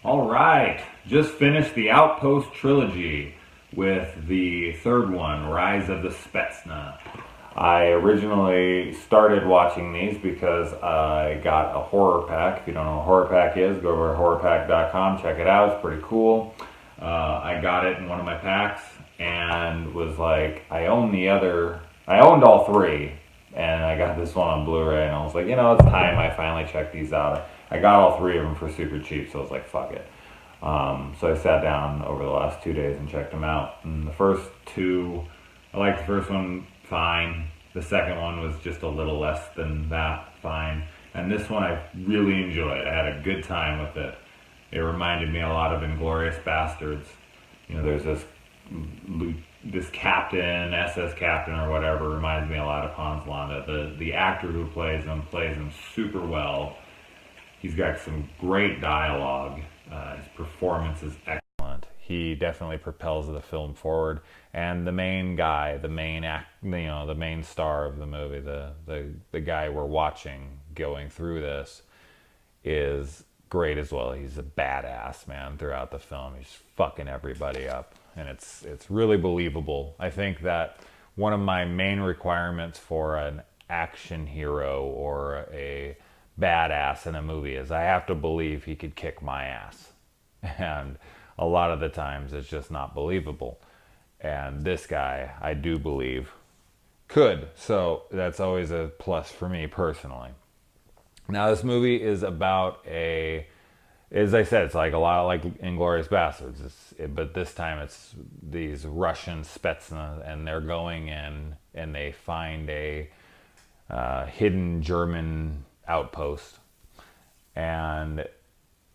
All right, just finished the Outpost trilogy with the third one, Rise of the Spetsnaz. I originally started watching these because I got a horror pack. If you don't know what a horror pack is, go over to horrorpack.com, check it out. It's pretty cool. I got it in one of my packs and was like, I owned all three, and I got this one on Blu-ray, and I was like, it's time I finally checked these out. I got all three of them for super cheap, so I was like, fuck it. So I sat down over the last 2 days and checked them out. And the first two, I liked the first one fine. The second one was just a little less than that fine. And this one I really enjoyed. I had a good time with it. It reminded me a lot of Inglourious Bastards. There's this captain, SS captain or whatever, reminds me a lot of Hans Landa. The actor who plays him super well. He's got some great dialogue. His performance is excellent. He definitely propels the film forward. And the main guy, the main star of the movie, the guy we're watching going through this, is great as well. He's a badass, man, throughout the film. He's fucking everybody up, and it's really believable. I think that one of my main requirements for an action hero or a badass in a movie is I have to believe he could kick my ass. And a lot of the times it's just not believable. And this guy, I do believe, could. So that's always a plus for me personally. Now, this movie is about as I said, it's like a lot like Inglourious Bastards. But this time it's these Russian Spetsnaz, and they're going in and they find a hidden German outpost, and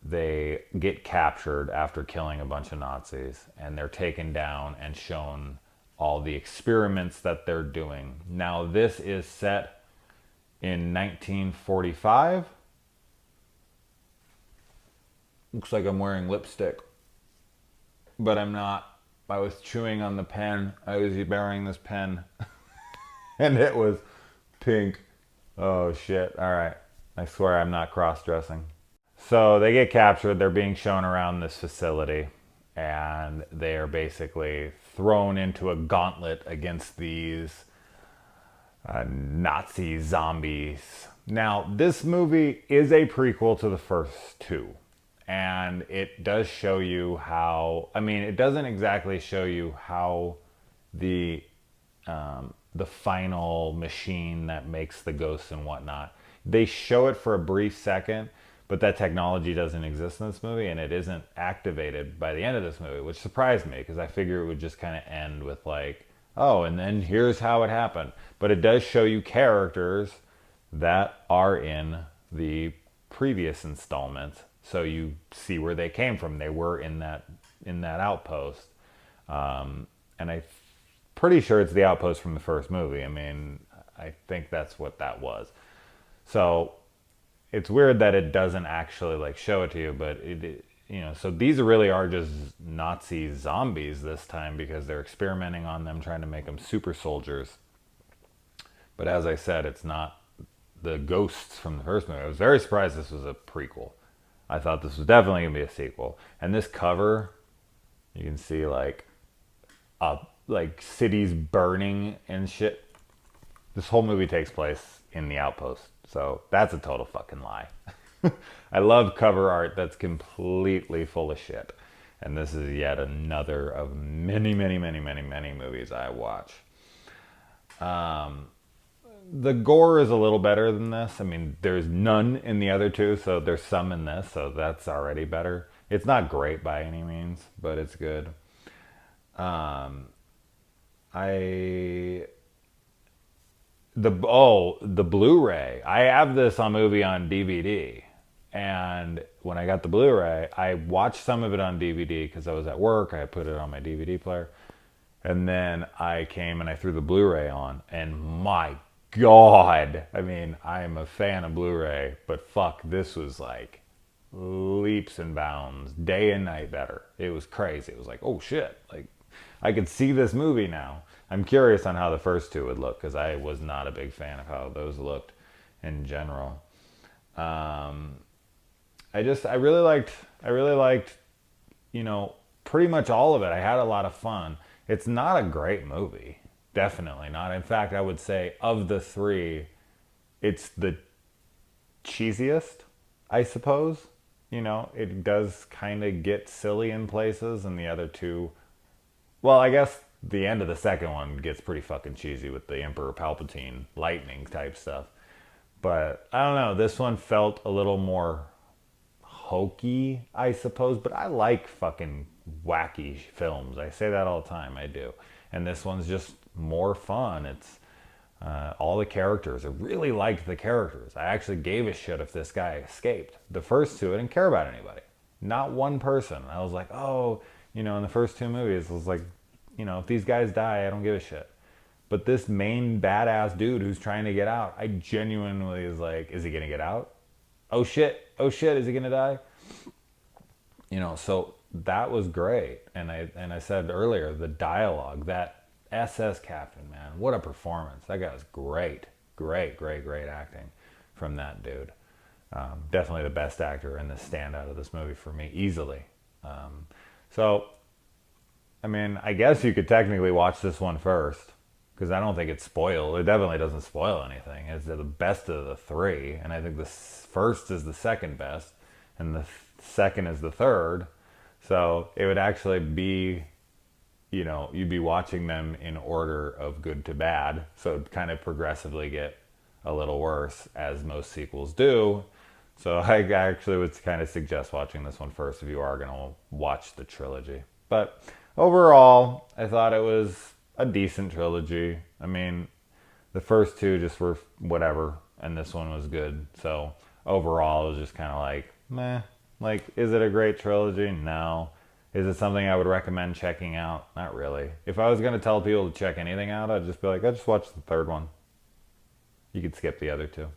they get captured after killing a bunch of Nazis, and they're taken down and shown all the experiments that they're doing. Now, this is set in 1945. Looks like I'm wearing lipstick, but I'm not. I was chewing on the pen. I was wearing this pen, and it was pink. Oh shit. All right. I swear I'm not cross-dressing. So they get captured. They're being shown around this facility, and they are basically thrown into a gauntlet against these Nazi zombies. Now, this movie is a prequel to the first two, and it does show you how, it doesn't exactly show you how the final machine that makes the ghosts and whatnot. They show it for a brief second, but that technology doesn't exist in this movie, and it isn't activated by the end of this movie, which surprised me because I figure it would just kind of end with like, oh, and then here's how it happened. But it does show you characters that are in the previous installments, so you see where they came from. They were in that outpost, and I'm pretty sure it's the outpost from the first movie. I think that's what that was. So it's weird that it doesn't actually like show it to you, but so these really are just Nazi zombies this time because they're experimenting on them, trying to make them super soldiers. But as I said, it's not the ghosts from the first movie. I was very surprised this was a prequel. I thought this was definitely gonna be a sequel. And this cover, you can see like cities burning and shit. This whole movie takes place in the outpost. So that's a total fucking lie. I love cover art that's completely full of shit. And this is yet another of many, many, many, many, many movies I watch. The gore is a little better than this. There's none in the other two, so there's some in this, so that's already better. It's not great by any means, but it's good. The Blu-ray. I have this movie on DVD, and when I got the Blu-ray, I watched some of it on DVD because I was at work. I put it on my DVD player, and then I came and I threw the Blu-ray on, and my God, I am a fan of Blu-ray, but fuck, this was like leaps and bounds, day and night better. It was crazy. It was like, oh shit, like I could see this movie now. I'm curious on how the first two would look because I was not a big fan of how those looked in general. I really liked, you know, pretty much all of it. I had a lot of fun. It's not a great movie. Definitely not. In fact, I would say of the three, it's the cheesiest, I suppose. You know, it does kind of get silly in places, and the other two, well, I guess the end of the second one gets pretty fucking cheesy with the Emperor Palpatine lightning type stuff. But I don't know, this one felt a little more hokey, I suppose, but I like fucking wacky films. I say that all the time, I do. And this one's just more fun. It's all the characters. I really liked the characters. I actually gave a shit if this guy escaped. The first two, I didn't care about anybody. Not one person. I was like, oh, you know, in the first two movies, I was like, you know, if these guys die, I don't give a shit. But this main badass dude who's trying to get out, I genuinely was like, is he gonna get out? Oh shit, is he gonna die? You know, so that was great. And I said earlier, the dialogue, that SS captain, man, what a performance. That guy was great. Great acting from that dude. Definitely the best actor and the standout of this movie for me, easily. So, I mean, I guess you could technically watch this one first, because I don't think it's spoiled. It definitely doesn't spoil anything. It's the best of the three, and I think the first is the second best, and the second is the third. So it would actually be, you know, you'd be watching them in order of good to bad. So it'd kind of progressively get a little worse, as most sequels do. So I actually would kind of suggest watching this one first if you are going to watch the trilogy. But overall, I thought it was a decent trilogy. I mean, the first two just were whatever, and this one was good. So overall, it was just kind of like, meh. Like, is it a great trilogy? No. Is it something I would recommend checking out? Not really. If I was going to tell people to check anything out, I'd just be like, I just watched the third one. You could skip the other two.